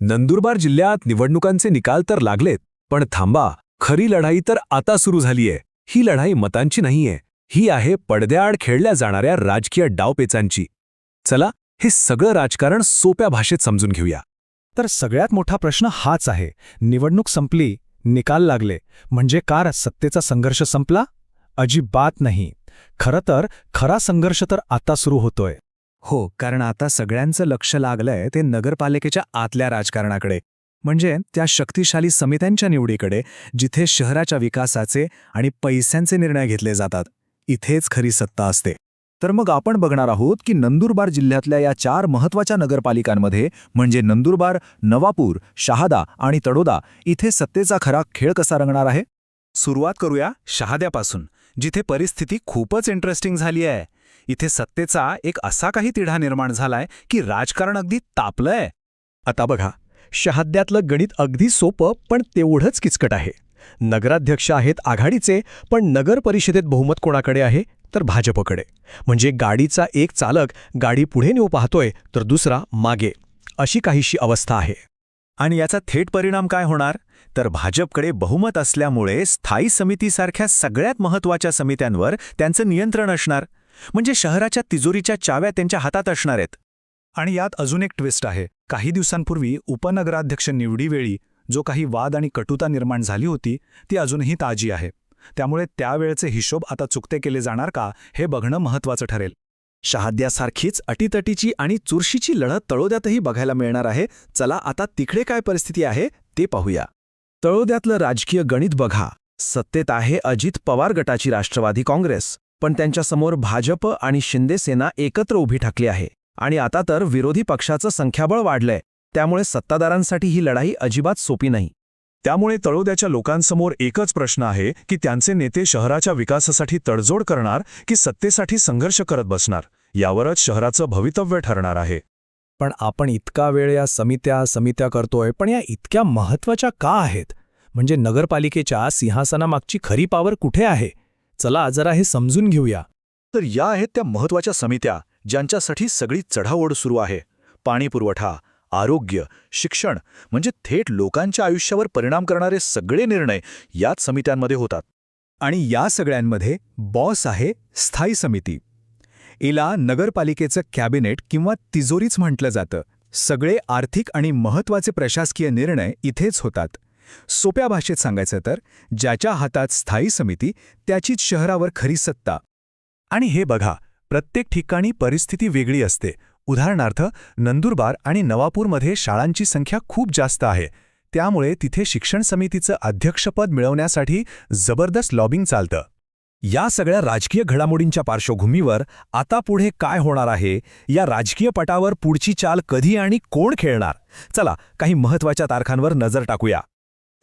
नंदुरबार जिल्ह्यात निवडणुकांचे निकाल तर लागलेत, पण थांबा, खरी लढाई तर आता सुरू झालीये. ही लढाई मतांची नाहीये, ही आहे पडद्याआड खेळल्या जाणाऱ्या राजकीय डावपेचांची. चला, हे सगळं राजकारण सोप्या भाषेत समजून घेऊया. तर सगळ्यात मोठा प्रश्न हाच आहे. निवडणूक संपली, निकाल लागले, म्हणजे कार सत्तेचा संघर्ष संपला? अजिबात नाही. खरं तर खरा संघर्ष तर आता सुरू होतोय. हो, कारण आता सगळ्यांचं लक्ष लागलंय ते नगरपालिकेच्या आतल्या राजकारणाकडे, म्हणजे त्या शक्तिशाली समित्यांच्या निवडीकडे, जिथे शहराच्या विकासाचे आणि पैशांचे निर्णय घेतले जातात. इथेच खरी सत्ता असते. तर मग आपण बघणार आहोत की नंदुरबार जिल्ह्यातल्या या 4 महत्त्वाच्या नगरपालिकांमध्ये, म्हणजे नंदुरबार, नवापूर, शहादा आणि तळोदा, इथे सत्तेचा खरा खेळ कसा रंगणार आहे. सुरुवात करूया शहाद्यापासून, जिथे परिस्थिती खूपच इंटरेस्टिंग झाली आहे. इथे सत्तेचा एक असा काही तिढा निर्माण झालाय की राजकारण अगदी तापलंय. आता बघा, शहाद्यातलं गणित अगदी सोपं पण तेवढंच किचकट आहे. नगराध्यक्ष आहेत आघाडीचे, पण नगर परिषदेत बहुमत कोणाकडे आहे? तर भाजपकडे. म्हणजे गाडीचा एक चालक गाडी पुढे नेऊ पाहतोय तर दुसरा मागे, अशी काहीशी अवस्था आहे. आणि याचा थेट परिणाम काय होणार? तर भाजपकडे बहुमत असल्यामुळे स्थायी समितीसारख्या सगळ्यात महत्त्वाच्या समित्यांवर त्यांचं नियंत्रण असणार. म्हणजे शहराच्या तिजोरीच्या चाव्या त्यांच्या हातात असणार आहेत. आणि यात अजून एक ट्विस्ट आहे. काही दिवसांपूर्वी उपनगराध्यक्ष निवडीवेळी जो काही वाद आणि कटुता निर्माण झाली होती, ती अजूनही ताजी आहे. त्यामुळे त्यावेळचे हिशोब आता चुकते केले जाणार का, हे बघणं महत्त्वाचं ठरेल. शहाद्यासारखीच अटीतटीची आणि चुरशीची लढत तळोद्यातही बघायला मिळणार आहे. चला आता तिकडे काय परिस्थिती आहे ते पाहूया. तळोद्यातलं राजकीय गणित बघा. सत्तेत आहे अजित पवार गटाची राष्ट्रवादी काँग्रेस, पण त्यांच्यासमोर भाजप आणि शिंदे सेना एकत्र उभी ठाकली आहे. आणि आता तर विरोधी पक्षाचं संख्याबळ वाढलंय. त्यामुळे सत्ताधाऱ्यांसाठी ही लढाई अजिबात सोपी नाही. त्यामुळे तळोद्याच्या लोकांसमोर एकच प्रश्न आहे की त्यांचे नेते शहराच्या विकासासाठी तडजोड करणार की सत्तेसाठी संघर्ष करत बसणार. यावरच शहराचं भवितव्य ठरणार आहे. पण आपण इतका वेळ या समित्या करतोय, पण या इतक्या महत्त्वाच्या का आहेत? म्हणजे नगरपालिकेच्या सिंहासनामागची खरी पावर कुठे आहे? चला जरा हे समजून घेऊया. तर या आहेत त्या महत्त्वाच्या समित्या, ज्यांच्यासाठी सगळी चढाओढ सुरू आहे. पाणीपुरवठा, आरोग्य, शिक्षण, म्हणजे थेट लोकांच्या आयुष्यावर परिणाम करणारे सगळे निर्णय याच समित्यांमध्ये होतात. आणि या सगळ्यांमध्ये बॉस आहे स्थायी समिती. इला नगरपालिकेचं कॅबिनेट किंवा तिजोरीच म्हटलं जातं. सगळे आर्थिक आणि महत्त्वाचे प्रशासकीय निर्णय इथेच होतात. सोप्या भाषेत सांगायचं तर ज्याच्या हातात स्थायी समिती, त्याचीच शहरावर खरी सत्ता. आणि हे बघा, प्रत्येक ठिकाणी परिस्थिती वेगळी असते. उदाहरणार्थ, नंदुरबार आणि नवापूरमध्ये शाळांची संख्या खूप जास्त आहे. त्यामुळे तिथे शिक्षण समितीचं अध्यक्षपद मिळवण्यासाठी जबरदस्त लॉबिंग चालतं. या सगळ्या राजकीय घडामोडींच्या पार्श्वभूमीवर आता पुढे काय होणार आहे? या राजकीय पटावर पुढची चाल कधी आणि कोण खेळणार? चला काही महत्त्वाच्या तारखांवर नजर टाकूया.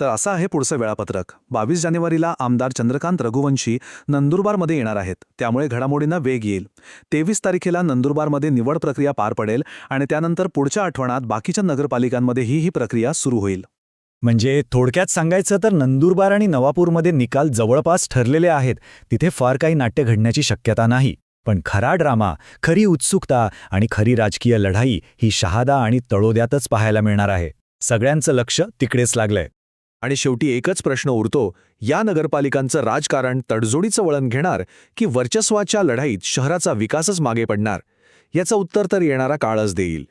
तर असं आहे पुढचं वेळापत्रक. 22 जानेवारीला आमदार चंद्रकांत रघुवंशी नंदुरबारमध्ये येणार आहेत. त्यामुळे घडामोडींना वेग येईल. 23 तारखेला नंदुरबारमध्ये निवड प्रक्रिया पार पडेल आणि त्यानंतर पुढच्या आठवड्यात बाकीच्या नगरपालिकांमध्येही ही प्रक्रिया सुरू होईल. म्हणजे थोडक्यात सांगायचं तर नंदुरबार आणि नवापूरमध्ये निकाल जवळपास ठरलेले आहेत. तिथे फार काही नाट्य घडण्याची शक्यता नाही. पण खरा ड्रामा, खरी उत्सुकता आणि खरी राजकीय लढाई ही शहादा आणि तळोद्यातच पाहायला मिळणार आहे. सगळ्यांचं लक्ष तिकडेच लागलंय. आणि शेवटी एकच प्रश्न उरतो, या नगरपालिकांचं राजकारण तडजोडीचं वळण घेणार की वर्चस्वाच्या लढाईत शहराचा विकासच मागे पडणार? याचं उत्तर तर येणारा काळच देईल.